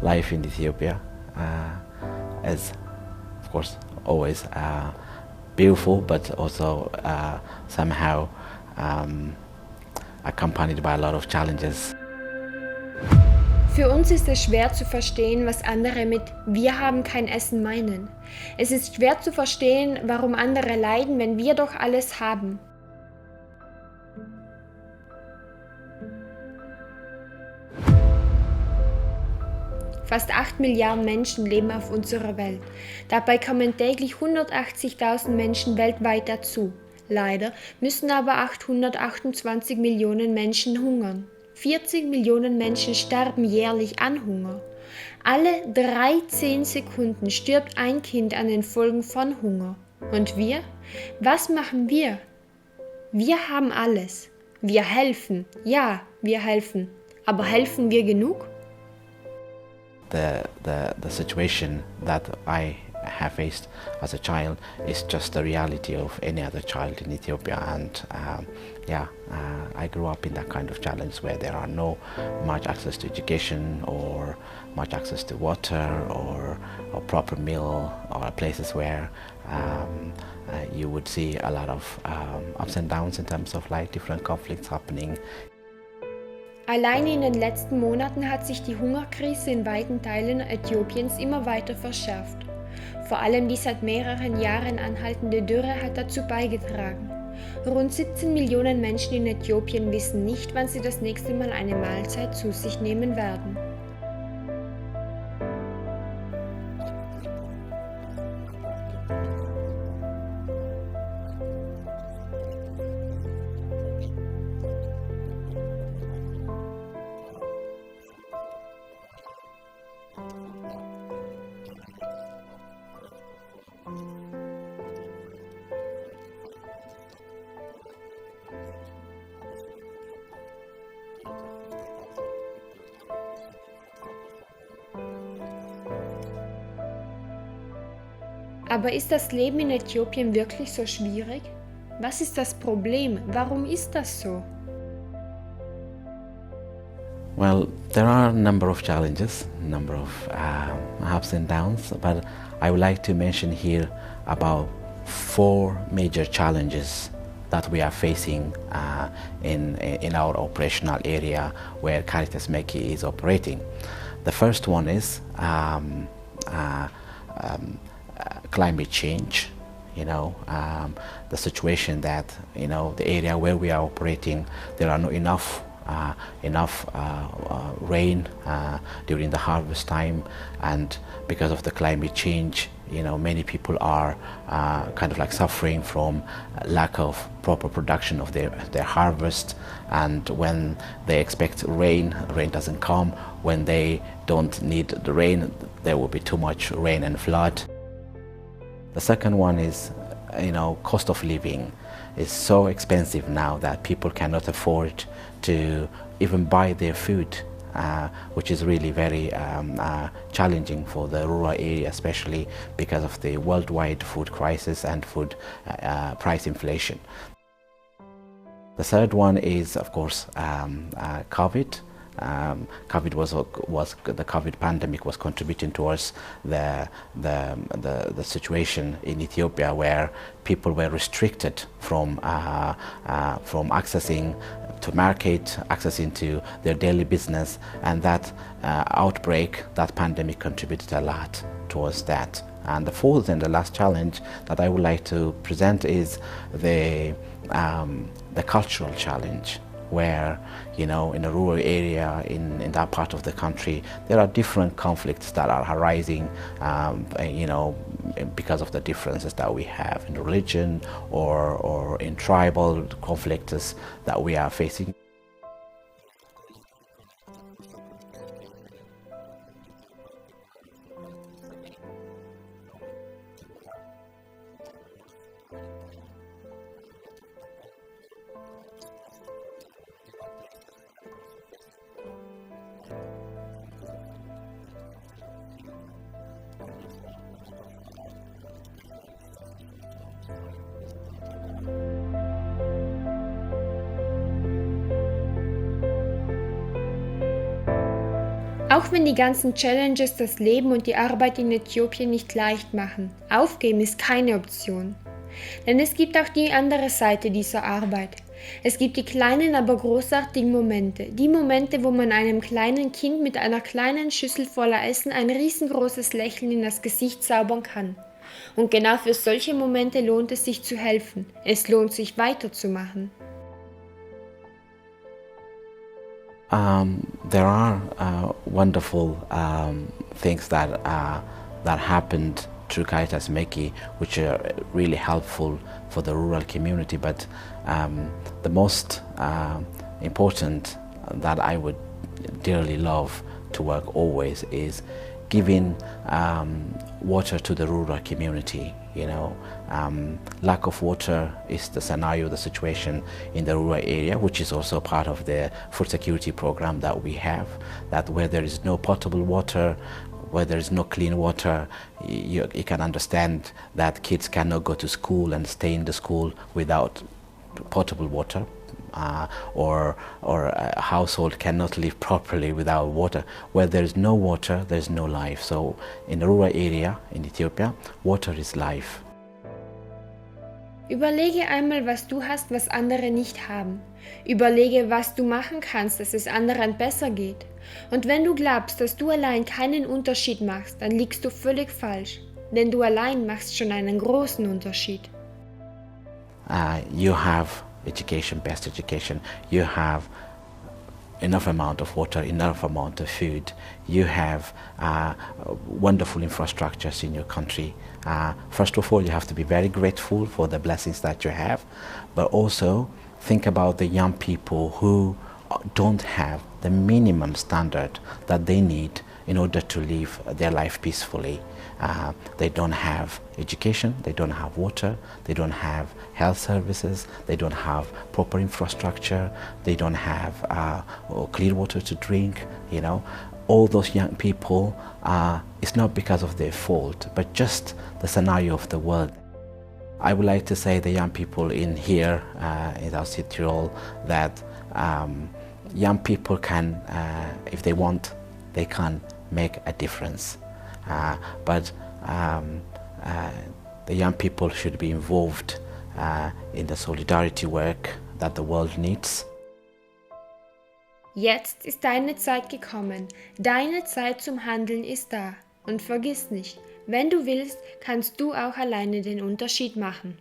life in Ethiopia is, of course, always beautiful, but also somehow accompanied by a lot of challenges. Für uns ist es schwer zu verstehen, was andere mit "wir haben kein Essen" meinen. Es ist schwer zu verstehen, warum andere leiden, wenn wir doch alles haben. Fast 8 Milliarden Menschen leben auf unserer Welt. Dabei kommen täglich 180.000 Menschen weltweit dazu. Leider müssen aber 828 Millionen Menschen hungern. 40 Millionen Menschen sterben jährlich an Hunger. Alle 13 Sekunden stirbt ein Kind an den Folgen von Hunger. Und wir? Was machen wir? Wir haben alles. Wir helfen. Ja, wir helfen. Aber helfen wir genug? The situation that I have faced as a child is just the reality of any other child in Ethiopia, and I grew up in that kind of challenge where there are no much access to education or much access to water or proper meal, or places where you would see a lot of ups and downs in terms of like different conflicts happening. Allein in den letzten Monaten hat sich die Hungerkrise in weiten Teilen Äthiopiens immer weiter verschärft. Vor allem die seit mehreren Jahren anhaltende Dürre hat dazu beigetragen. Rund 17 Millionen Menschen in Äthiopien wissen nicht, wann sie das nächste Mal eine Mahlzeit zu sich nehmen werden. Aber ist das Leben in Äthiopien wirklich so schwierig? Was ist das Problem? Warum ist das so? Well, there are a number of challenges, a number of ups and downs, but I would like to mention here about 4 major challenges that we are facing in our operational area where Caritas Meki is operating. The first one is climate change. The situation that the area where we are operating, there are not enough rain during the harvest time, and because of the climate change, many people are kind of like suffering from lack of proper production of their harvest, and when they expect rain doesn't come. When they don't need the rain, there will be too much rain and flood. The second one is, cost of living is so expensive now that people cannot afford to even buy their food, which is really very challenging for the rural area, especially because of the worldwide food crisis and food price inflation. The third one is, of course, COVID. COVID was the COVID pandemic was contributing towards the situation in Ethiopia, where people were restricted from accessing to market, accessing to their daily business, and that outbreak, that pandemic contributed a lot towards that. And the fourth and the last challenge that I would like to present is the cultural challenge, where in a rural area in that part of the country, there are different conflicts that are arising because of the differences that we have in religion or in tribal conflicts that we are facing. Auch wenn die ganzen Challenges das Leben und die Arbeit in Äthiopien nicht leicht machen, aufgeben ist keine Option. Denn es gibt auch die andere Seite dieser Arbeit. Es gibt die kleinen, aber großartigen Momente. Die Momente, wo man einem kleinen Kind mit einer kleinen Schüssel voller Essen ein riesengroßes Lächeln in das Gesicht zaubern kann. Und genau für solche Momente lohnt es sich zu helfen. Es lohnt sich weiterzumachen. There are wonderful things that happened through Caritas Meki, which are really helpful for the rural community. But the most important that I would dearly love to work always is giving water to the rural community. Lack of water is the scenario, the situation in the rural area, which is also part of the food security program that we have, that where there is no potable water, where there is no clean water, you can understand that kids cannot go to school and stay in the school without potable water. Or a household cannot live properly without water. Where there is no water, there is no life. So in the rural area in Ethiopia, water is life. Überlege einmal, was du hast, was andere nicht haben. Überlege, was du machen kannst, dass es anderen besser geht. Und wenn du glaubst, dass du allein keinen Unterschied machst, dann liegst du völlig falsch. Denn du allein machst schon einen großen Unterschied. You have education, best education. You have enough amount of water, enough amount of food. You have wonderful infrastructures in your country. First of all, you have to be very grateful for the blessings that you have, but also think about the young people who don't have the minimum standard that they need in order to live their life peacefully. They don't have education, they don't have water, they don't have health services, they don't have proper infrastructure, they don't have clean water to drink. All those young people, it's not because of their fault, but just the scenario of the world. I would like to say the young people in here, in Südtirol, that young people can, if they want, they can make a difference. But the young people should be involved in the solidarity work that the world needs. Jetzt ist deine Zeit gekommen. Deine Zeit zum Handeln ist da. Und vergiss nicht, wenn du willst, kannst du auch alleine den Unterschied machen.